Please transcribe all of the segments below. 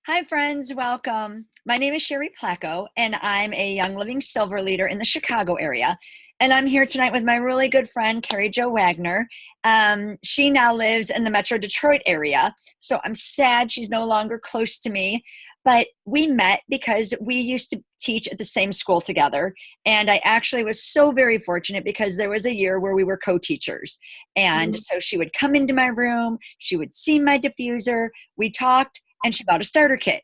Hi, friends. Welcome. My name is Sherry Placco, and I'm a Young Living Silver leader in the Chicago area. And I'm here tonight with my really good friend, Kari Jo Wagner. She now lives in the Metro Detroit area. So I'm sad she's no longer close to me. But we met because we used to teach at the same school together. And I actually was so very fortunate because there was a year where we were co-teachers. And Mhm. so she would come into my room, she would see my diffuser, we talked, and she bought a starter kit.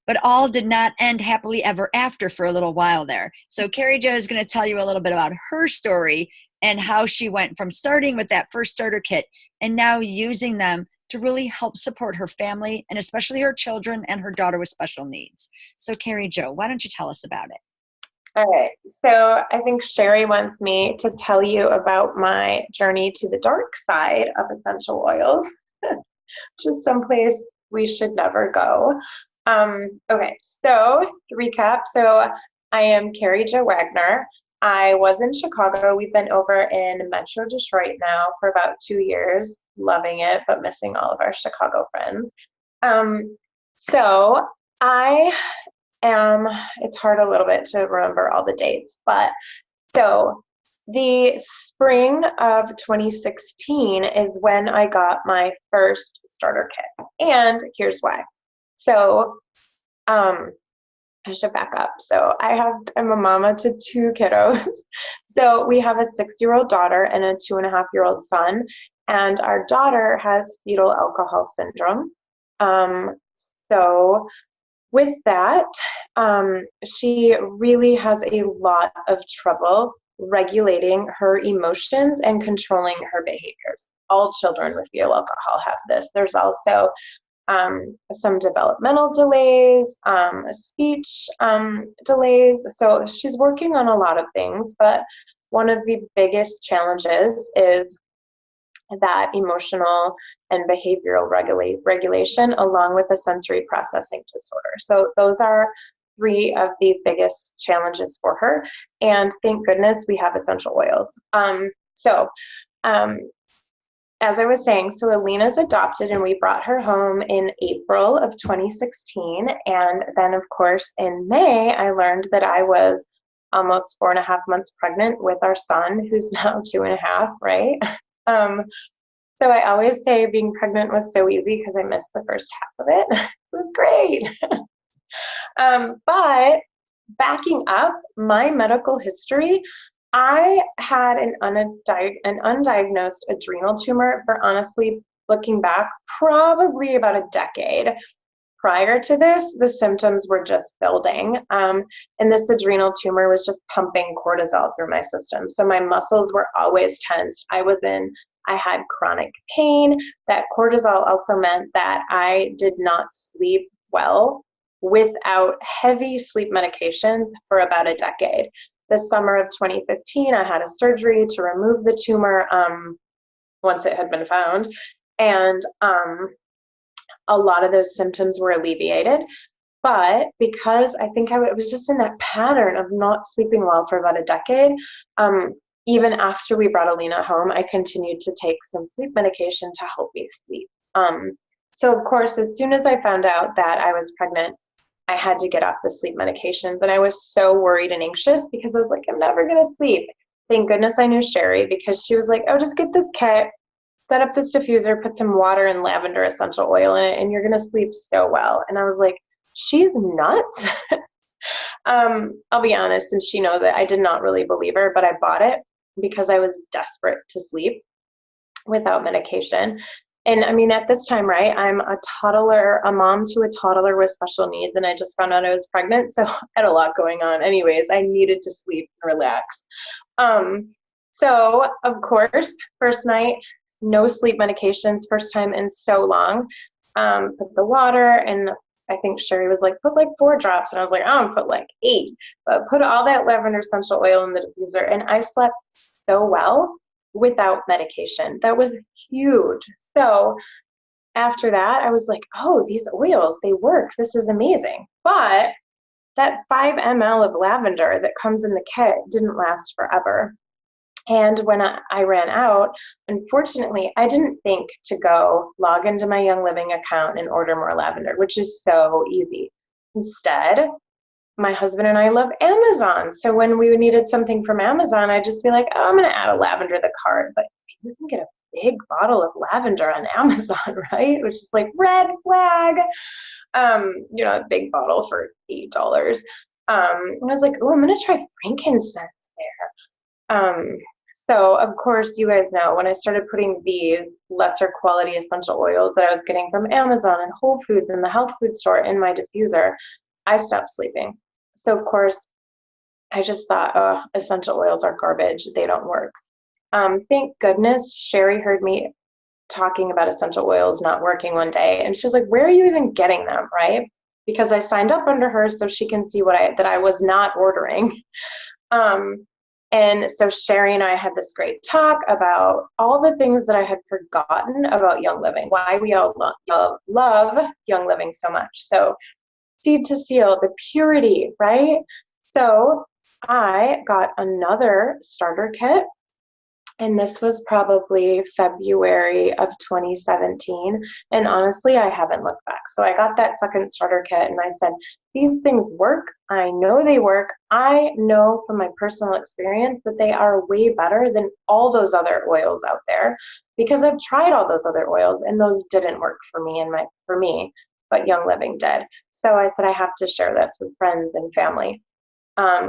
But all did not end happily ever after for a little while there. So Kari Jo is going to tell you a little bit about her story and how she went from starting with that first starter kit and now using them to really help support her family and especially her children and her daughter with special needs. So Kari Jo, why don't you tell us about it? All right. So I think Sherry wants me to tell you about my journey to the dark side of essential oils, which is someplace we should never go. Okay, so to recap, I am Kari Jo Wagner. I was in Chicago. We've been over in Metro Detroit now for about 2 years, loving it, but missing all of our Chicago friends. So I it's hard a little bit to remember all the dates, but so the spring of 2016 is when I got my first starter kit. And here's why. So, I should back up. I'm a mama to two kiddos. So we have a 6-year-old daughter and a 2.5-year-old son. And our daughter has fetal alcohol syndrome. Um, so with that, she really has a lot of trouble regulating her emotions and controlling her behaviors. All children with fetal alcohol have this. There's also some developmental delays, speech delays. So she's working on a lot of things, but one of the biggest challenges is that emotional and behavioral regulation along with a sensory processing disorder. So those are three of the biggest challenges for her. And thank goodness we have essential oils. As I was saying, so Alina's adopted and we brought her home in April of 2016. And then of course in May, I learned that I was almost 4.5 months pregnant with our son, who's now 2.5, right? Um, so I always say being pregnant was so easy because I missed the first half of it. It was great. But backing up my medical history, I had an undiagnosed adrenal tumor for honestly, looking back, probably about a decade. Prior to this, the symptoms were just building. And this adrenal tumor was just pumping cortisol through my system. So my muscles were always tensed. I had chronic pain. That cortisol also meant that I did not sleep well without heavy sleep medications for about a decade. The summer of 2015, I had a surgery to remove the tumor once it had been found. And a lot of those symptoms were alleviated. But because I think I was just in that pattern of not sleeping well for about a decade, even after we brought Alina home, I continued to take some sleep medication to help me sleep. So of course, as soon as I found out that I was pregnant, I had to get off the sleep medications. And I was so worried and anxious because I was like, I'm never going to sleep. Thank goodness I knew Sherry because she was like, oh, just get this kit, set up this diffuser, put some water and lavender essential oil in it, and you're going to sleep so well. And I was like, she's nuts. I'll be honest, and she knows it. I did not really believe her, but I bought it because I was desperate to sleep without medication. And I mean, at this time, right, I'm a toddler, a mom to a toddler with special needs, and I just found out I was pregnant, so I had a lot going on. Anyways, I needed to sleep and relax. So, of course, first night, no sleep medications, first time in so long. Put the water, and I think Sherry was like, put like 4 drops, and I was like, I'm gonna put like 8. But put all that lavender essential oil in the diffuser, and I slept so well without medication. That was huge. So after that, I was like, oh, these oils, they work. This is amazing. But that 5 ml of lavender that comes in the kit didn't last forever. And when I ran out, unfortunately, I didn't think to go log into my Young Living account and order more lavender, which is so easy. Instead, my husband and I love Amazon. So when we needed something from Amazon, I'd just be like, oh, I'm going to add a lavender to the cart. But you can get a big bottle of lavender on Amazon, right? Which is like red flag. A big bottle for $8. And I was like, oh, I'm going to try frankincense there. So of course, you guys know when I started putting these lesser quality essential oils that I was getting from Amazon and Whole Foods and the health food store in my diffuser, I stopped sleeping. So of course, I just thought, oh, essential oils are garbage. They don't work. Thank goodness Sherry heard me talking about essential oils not working one day. And she's like, where are you even getting them, right? Because I signed up under her so she can see that I was not ordering. And so Sherry and I had this great talk about all the things that I had forgotten about Young Living, why we all love Young Living so much. So seed to seal, the purity, right? So I got another starter kit, and this was probably February of 2017. And honestly, I haven't looked back. So I got that second starter kit and I said, these things work. I know they work. I know from my personal experience that they are way better than all those other oils out there, because I've tried all those other oils and those didn't work for me, but Young Living did. So I said, I have to share this with friends and family.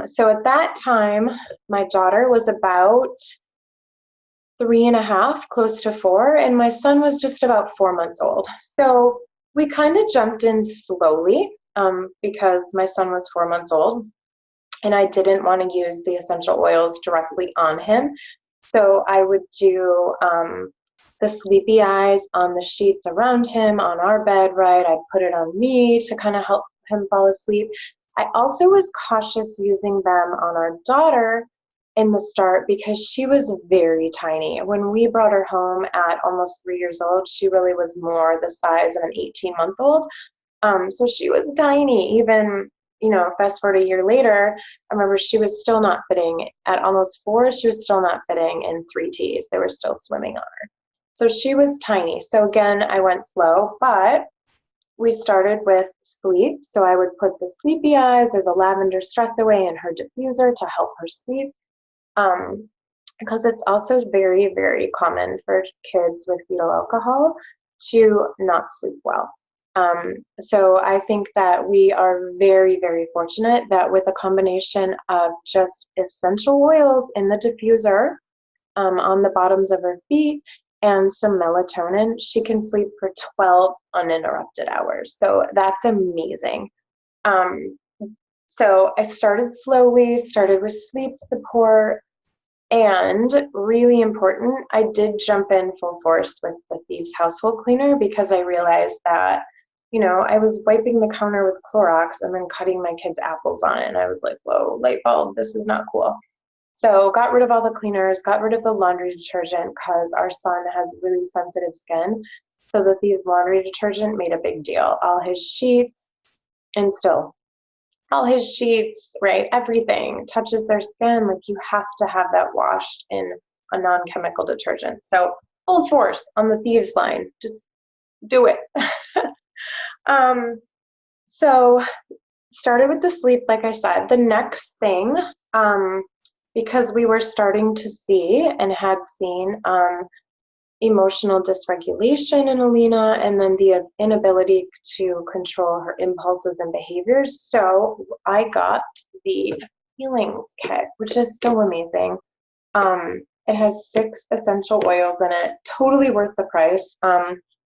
So at that time, my daughter was about 3.5, close to 4, and my son was just about 4 months old. So we kind of jumped in slowly because my son was 4 months old, and I didn't want to use the essential oils directly on him. So I would do the sleepy eyes on the sheets around him on our bed, right? I'd put it on me to kind of help him fall asleep. I also was cautious using them on our daughter in the start because she was very tiny. When we brought her home at almost 3 years old, she really was more the size of an 18-month-old. So she was tiny. Even, fast forward a year later, I remember she was still not fitting at almost 4. She was still not fitting in 3Ts. They were still swimming on her. So she was tiny. So again, I went slow, but we started with sleep. So I would put the sleepy eyes or the lavender stress away in her diffuser to help her sleep. Because it's also very, very common for kids with fetal alcohol to not sleep well. So I think that we are very, very fortunate that with a combination of just essential oils in the diffuser on the bottoms of her feet and some melatonin, she can sleep for 12 uninterrupted hours. So that's amazing. So I started slowly, started with sleep support, and really important, I did jump in full force with the Thieves household cleaner because I realized that, I was wiping the counter with Clorox and then cutting my kids' apples on it. And I was like, whoa, light bulb, this is not cool. So got rid of all the cleaners, got rid of the laundry detergent because our son has really sensitive skin. So the Thieves laundry detergent made a big deal. All his sheets, and still all his sheets, right? Everything touches their skin. Like you have to have that washed in a non-chemical detergent. So full force on the Thieves line, just do it. So started with the sleep, like I said. The next thing, because we were starting to see and had seen emotional dysregulation in Alina, and then the inability to control her impulses and behaviors. So I got the Healings Kit, which is so amazing. It has 6 essential oils in it, totally worth the price.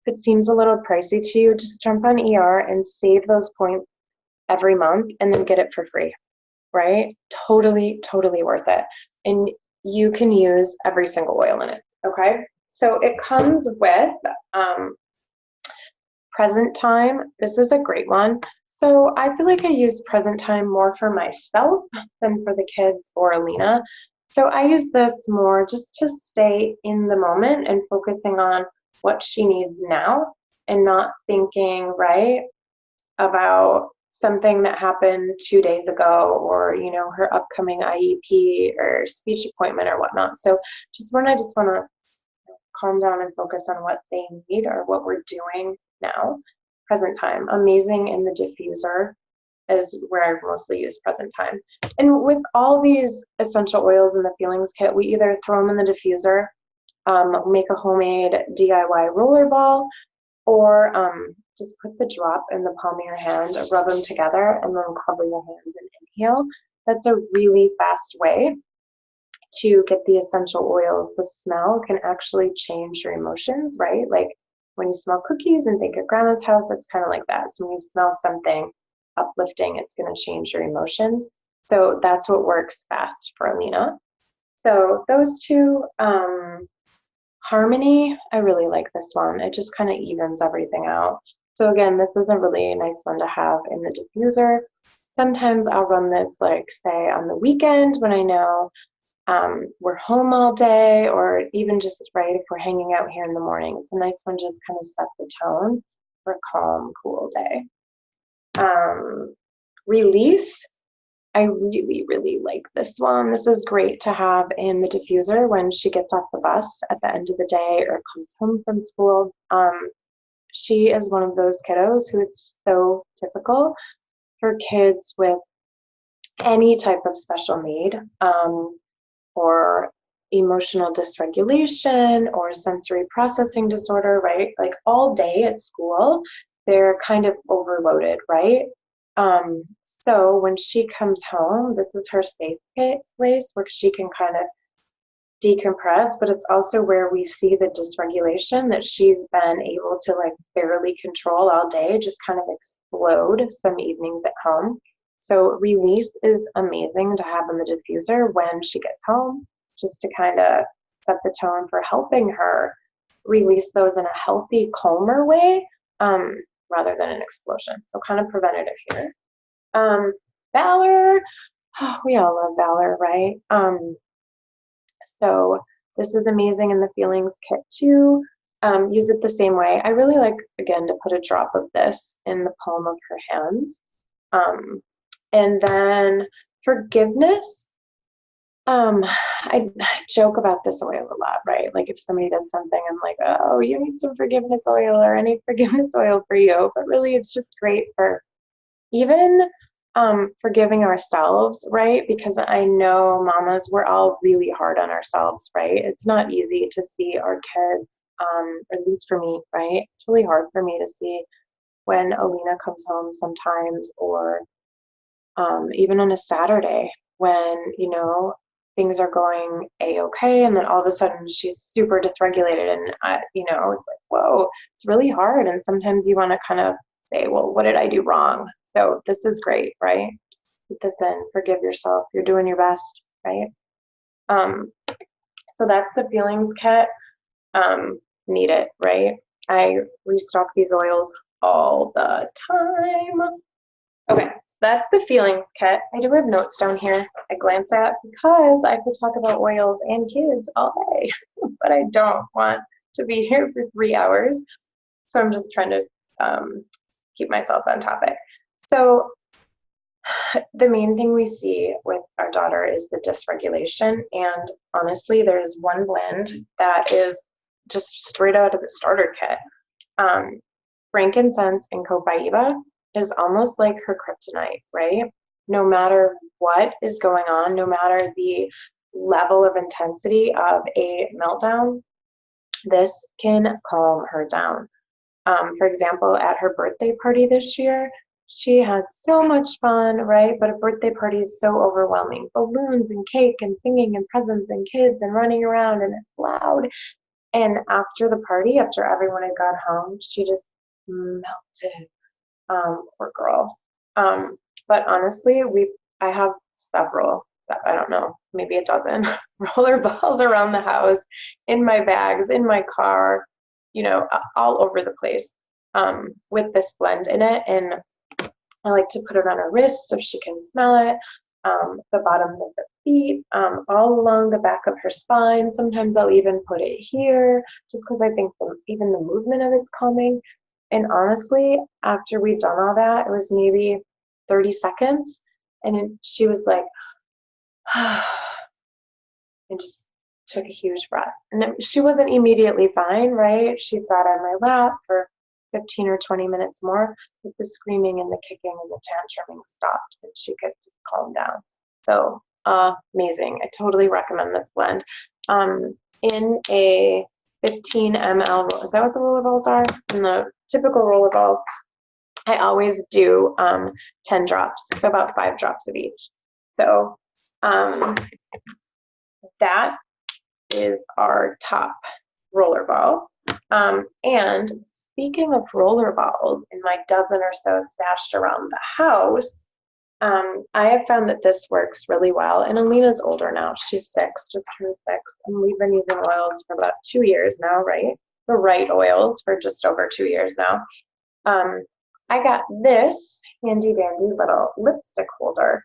If it seems a little pricey to you, just jump on ER and save those points every month and then get it for free, right? Totally, totally worth it. And you can use every single oil in it, okay? So it comes with Present Time. This is a great one. So I feel like I use Present Time more for myself than for the kids or Alina. So I use this more just to stay in the moment and focusing on what she needs now and not thinking, right, about something that happened 2 days ago, or, her upcoming IEP or speech appointment or whatnot. So I just want to calm down and focus on what they need or what we're doing now, present time. Amazing in the diffuser is where I mostly use present time. And with all these essential oils in the feelings kit, we either throw them in the diffuser, make a homemade DIY roller ball, or just put the drop in the palm of your hand, rub them together, and then cover your hands and inhale. That's a really fast way to get the essential oils. The smell can actually change your emotions, right? Like when you smell cookies and think of grandma's house, it's kind of like that. So when you smell something uplifting, it's going to change your emotions. So that's what works fast for Alina. So those two, Harmony, I really like this one. It just kind of evens everything out. So again, this is a really nice one to have in the diffuser. Sometimes I'll run this, like, say on the weekend when I know we're home all day, or even just right if we're hanging out here in the morning. It's a nice one, just kind of set the tone for a calm, cool day. Release, I really, really like this one. This is great to have in the diffuser when she gets off the bus at the end of the day or comes home from school. She is one of those kiddos who it's so typical for kids with any type of special need, or emotional dysregulation or sensory processing disorder, right? Like all day at school, they're kind of overloaded, right? So when she comes home, this is her safe place where she can kind of decompress, but it's also where we see the dysregulation that she's been able to like barely control all day just kind of explode some evenings at home. So release is amazing to have in the diffuser when she gets home, just to kind of set the tone for helping her release those in a healthy, calmer way, rather than an explosion. So kind of preventative here. Valor, oh, we all love Valor, right? So this is amazing in the feelings kit too. Use it the same way. I really like, again, to put a drop of this in the palm of her hands. And then forgiveness. I joke about this oil a lot, right? Like if somebody does something, I'm like, oh, you need some forgiveness oil, or I need forgiveness oil for you. But really, it's just great for even forgiving ourselves, right? Because I know mamas, we're all really hard on ourselves, right? It's not easy to see our kids, at least for me, right? It's really hard for me to see when Alina comes home sometimes, or even on a Saturday when, things are going a-okay, and then all of a sudden she's super dysregulated, and it's like, whoa, it's really hard. And sometimes you want to kind of say, well, what did I do wrong? So this is great, right? Put this in, forgive yourself, you're doing your best, right? So that's the feelings kit. Need it, right? I restock these oils all the time. Okay, so that's the feelings kit. I do have notes down here I glance at because I could talk about oils and kids all day, but I don't want to be here for 3 hours. So I'm just trying to keep myself on topic. So the main thing we see with our daughter is the dysregulation. And honestly, there's one blend that is just straight out of the starter kit. Frankincense and copaiba is almost like her kryptonite, right? No matter what is going on, no matter the level of intensity of a meltdown, this can calm her down. For example, at her birthday party this year, she had so much fun, right? But a birthday party is so overwhelming. Balloons and cake and singing and presents and kids and running around, and it's loud. And after the party, after everyone had gone home, she just melted. Poor girl. But honestly, I have several, I don't know, maybe a dozen roller balls around the house, in my bags, in my car, all over the place, with this blend in it. And I like to put it on her wrists so she can smell it, the bottoms of the feet, all along the back of her spine. Sometimes I'll even put it here, just because I think even the movement of it's calming. And honestly, after we'd done all that, it was maybe 30 seconds. And then she was like, and just took a huge breath. And then she wasn't immediately fine, right? She sat on my lap for 15 or 20 minutes more, but the screaming and the kicking and the tantruming stopped, and she could just calm down. So amazing. I totally recommend this blend. In a 15 ml, is that what the roller balls are? In the typical roller ball, I always do 10 drops, so about 5 drops of each. So that is our top roller ball. And speaking of roller balls, in my dozen or so stashed around the house, I have found that this works really well. And Alina's older now. She's 6, just turned 6. And we've been using oils for about 2 years now, right? The right oils for just over 2 years now. I got this handy dandy little lipstick holder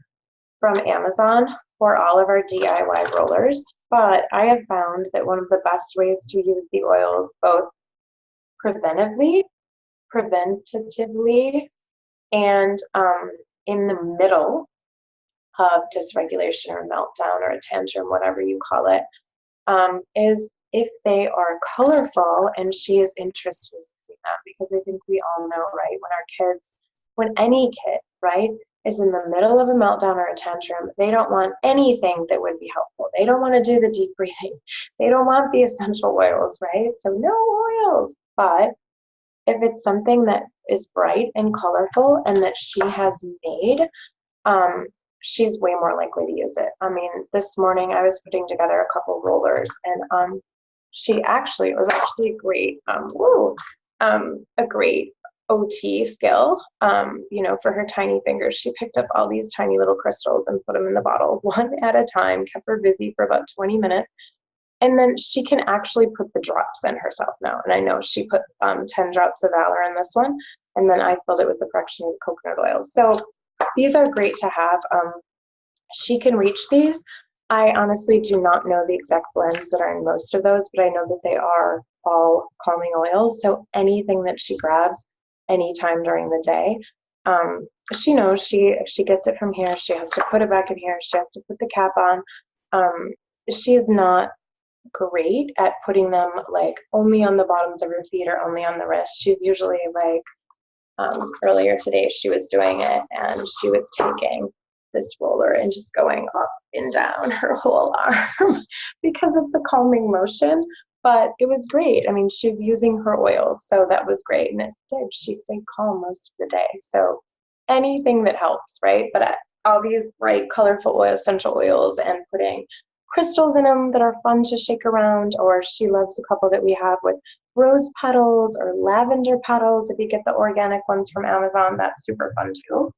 from Amazon for all of our DIY rollers. But I have found that one of the best ways to use the oils, both preventatively, and in the middle of dysregulation or meltdown or a tantrum, whatever you call it, is if they are colorful and she is interested in using them. Because I think we all know, right, when any kid, right, is in the middle of a meltdown or a tantrum, they don't want anything that would be helpful. They don't want to do the deep breathing. They don't want the essential oils, right? So no oils. But if it's something that is bright and colorful and that she has made, she's way more likely to use it. I mean, this morning I was putting together a couple rollers, and it was actually great, a great OT skill, for her tiny fingers. She picked up all these tiny little crystals and put them in the bottle one at a time, kept her busy for about 20 minutes. And then she can actually put the drops in herself now. And I know she put 10 drops of Valor in this one, and then I filled it with the fractionated coconut oils. So these are great to have. She can reach these. I honestly do not know the exact blends that are in most of those, but I know that they are all calming oils. So anything that she grabs anytime during the day, she knows if she gets it from here, she has to put it back in here. She has to put the cap on. She is not great at putting them like only on the bottoms of her feet or only on the wrist. She's usually like, earlier today she was doing it and she was taking this roller and just going up and down her whole arm because it's a calming motion. But it was great. I mean, she's using her oils, so that was great. And it did. She stayed calm most of the day. So anything that helps, right? But all these bright, colorful essential oils and putting crystals in them that are fun to shake around, or she loves a couple that we have with rose petals or lavender petals. If you get the organic ones from Amazon, that's super fun too.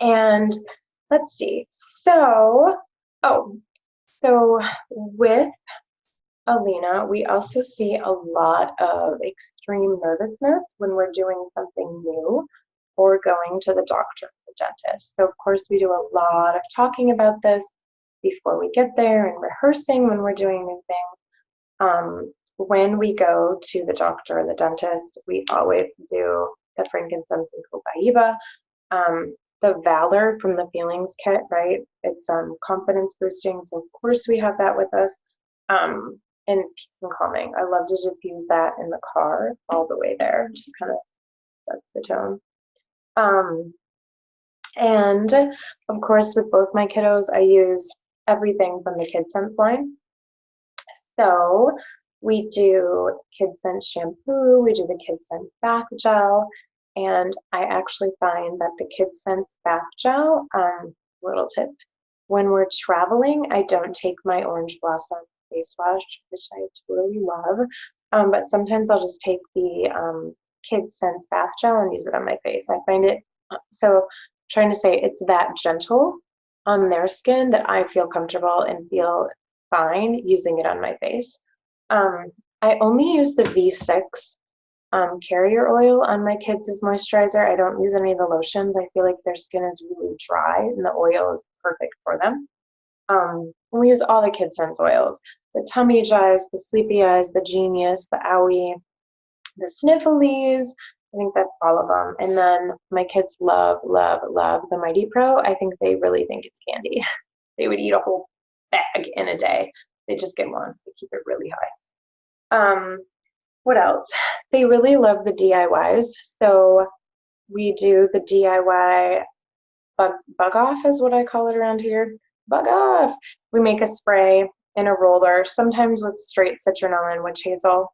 And let's see. So with Alina, we also see a lot of extreme nervousness when we're doing something new or going to the doctor or the dentist. So of course we do a lot of talking about this before we get there and rehearsing when we're doing new things. When we go to the doctor or the dentist, we always do the frankincense and copaiba. The Valor from the Feelings Kit, right? It's confidence boosting, so of course we have that with us. And peace and calming. I love to diffuse that in the car all the way there. Just kind of sets the tone. And of course, with both my kiddos, I use everything from the Kid Sense line. So we do Kid Sense shampoo, we do the Kid Sense bath gel, and I actually find that the Kid Sense bath gel, little tip, when we're traveling, I don't take my Orange Blossom face wash, which I totally love, but sometimes I'll just take the Kid Sense bath gel and use it on my face. I find it, so I'm trying to say, it's that gentle on their skin that I feel comfortable and feel fine using it on my face. I only use the V6 carrier oil on my kids as moisturizer. I don't use any of the lotions. I feel like their skin is really dry and the oil is perfect for them. We use all the Kid Sense oils, the Tummy Eyes, the Sleepy Eyes, the Genius, the Owie, the Sniffles, I think that's all of them. And then my kids love, love, love the Mighty Pro. I think they really think it's candy. They would eat a whole bag in a day. They just get one. They keep it really high. What else? They really love the DIYs. So we do the DIY bug off is what I call it around here. Bug off. We make a spray in a roller, sometimes with straight citronella and witch hazel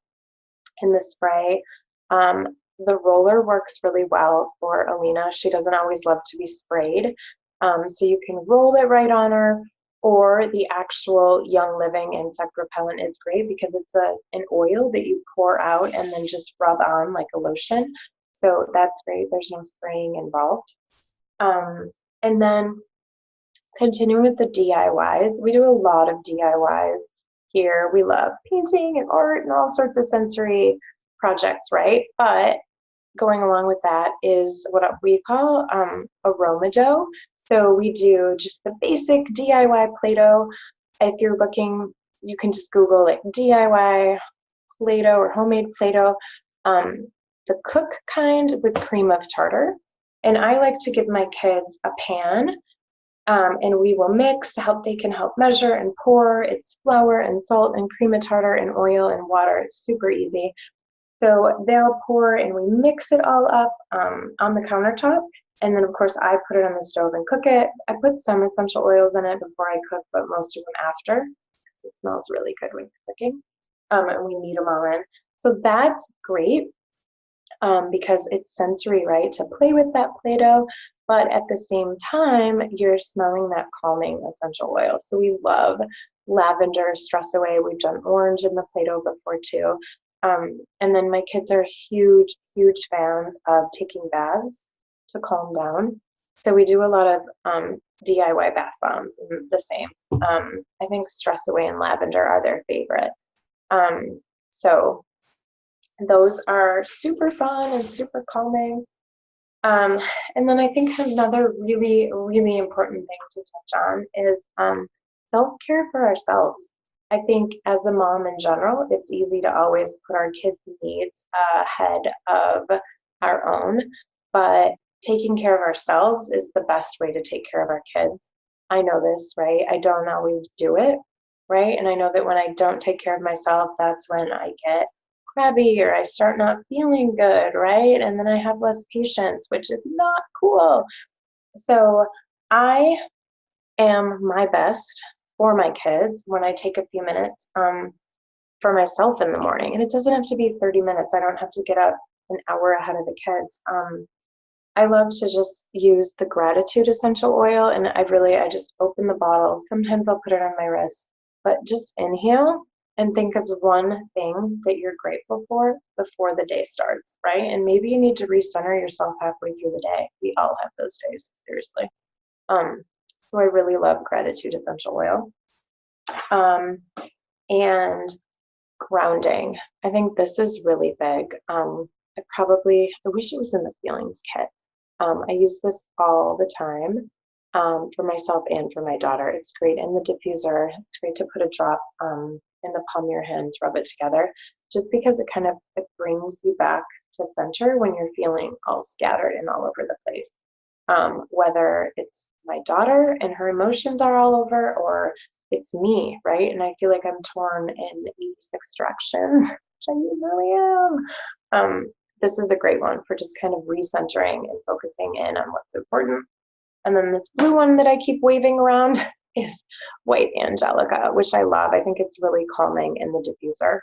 in the spray. The roller works really well for Alina. She doesn't always love to be sprayed. So you can roll it right on her, or the actual Young Living insect repellent is great because it's an oil that you pour out and then just rub on like a lotion. So that's great. There's no spraying involved. And then continuing with the DIYs, we do a lot of DIYs here. We love painting and art and all sorts of sensory projects, right? But going along with that is what we call aroma dough. So we do just the basic DIY Play-Doh. If you're looking, you can just Google like DIY Play-Doh or homemade Play-Doh, the cook kind with cream of tartar. And I like to give my kids a pan, and we will mix, they can help measure and pour. It's flour and salt and cream of tartar and oil and water. It's super easy. So they'll pour and we mix it all up on the countertop. And then of course I put it on the stove and cook it. I put some essential oils in it before I cook, but most of them after. It smells really good when you're cooking. And we knead them all in. So that's great because it's sensory, right? To play with that Play-Doh, but at the same time, you're smelling that calming essential oil. So we love lavender, stress away. We've done orange in the Play-Doh before too. And then my kids are huge, huge fans of taking baths to calm down. So we do a lot of DIY bath bombs, and the same. I think stress away and lavender are their favorite. So those are super fun and super calming. And then I think another really, really important thing to touch on is self-care for ourselves. I think as a mom in general, it's easy to always put our kids' needs ahead of our own, but taking care of ourselves is the best way to take care of our kids. I know this, right? I don't always do it, right? And I know that when I don't take care of myself, that's when I get crabby or I start not feeling good, right? And then I have less patience, which is not cool. So I am my best for my kids when I take a few minutes for myself in the morning. And it doesn't have to be 30 minutes. I don't have to get up an hour ahead of the kids. I love to just use the gratitude essential oil, and I just open the bottle. Sometimes I'll put it on my wrist, but just inhale and think of one thing that you're grateful for before the day starts, right? And maybe you need to recenter yourself halfway through the day. We all have those days, seriously. So I really love gratitude essential oil. And grounding. I think this is really big. I wish it was in the feelings kit. I use this all the time for myself and for my daughter. It's great in the diffuser. It's great to put a drop in the palm of your hands, rub it together, just because it brings you back to center when you're feeling all scattered and all over the place. Whether it's my daughter and her emotions are all over, or it's me, right? And I feel like I'm torn in 86 directions, which I usually am. This is a great one for just kind of recentering and focusing in on what's important. And then this blue one that I keep waving around is White Angelica, which I love. I think it's really calming in the diffuser.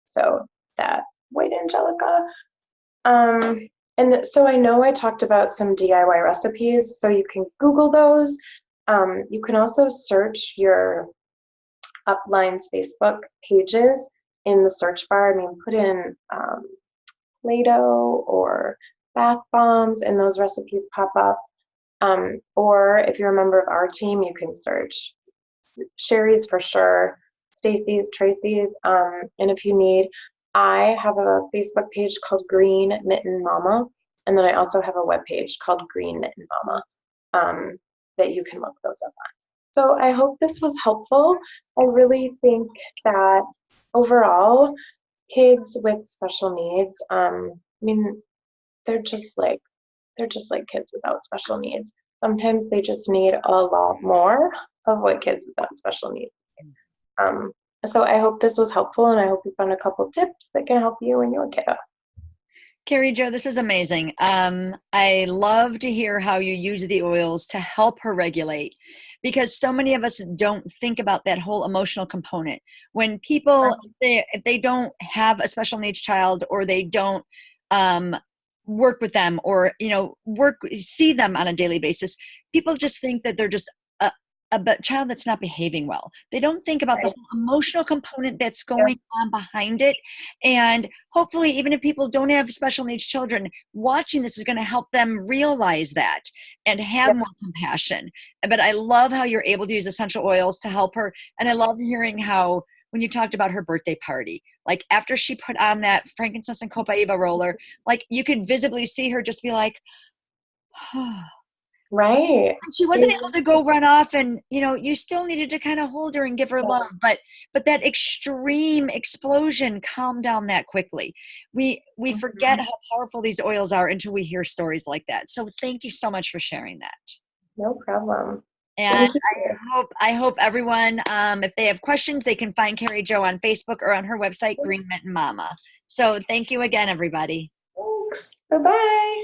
So that White Angelica. And so I know I talked about some DIY recipes, so you can Google those. You can also search your Upline's Facebook pages in the search bar. Put in Play-Doh or bath bombs, and those recipes pop up. Or if you're a member of our team, you can search Sherry's for sure, Stacy's, Tracy's, and if you need, I have a Facebook page called Green Mitten Mama, and then I also have a web page called Green Mitten Mama that you can look those up on. So I hope this was helpful. I really think that overall, kids with special needs, they're just like kids without special needs. Sometimes they just need a lot more of what kids without special needs. Um, so I hope this was helpful, and I hope you found a couple tips that can help you when you're a kiddo. Kari Jo, this was amazing. I love to hear how you use the oils to help her regulate, because so many of us don't think about that whole emotional component. When people, if they don't have a special needs child, or they don't work with them, or see them on a daily basis, people just think that they're just a child that's not behaving well. They don't think about the whole emotional component that's going on behind it. And hopefully, even if people don't have special needs children, watching this is going to help them realize that and have more compassion. But I love how you're able to use essential oils to help her. And I love hearing how, when you talked about her birthday party, like after she put on that frankincense and copaiba roller, like you could visibly see her just be like, oh. Right. She wasn't able to go run off, and you still needed to kind of hold her and give her love, but that extreme explosion calmed down that quickly. We forget how powerful these oils are until we hear stories like that. So thank you so much for sharing that. No problem. And I hope everyone, if they have questions, they can find Kari Jo on Facebook or on her website, Green Mitten Mama. So thank you again, everybody. Thanks. Bye-bye.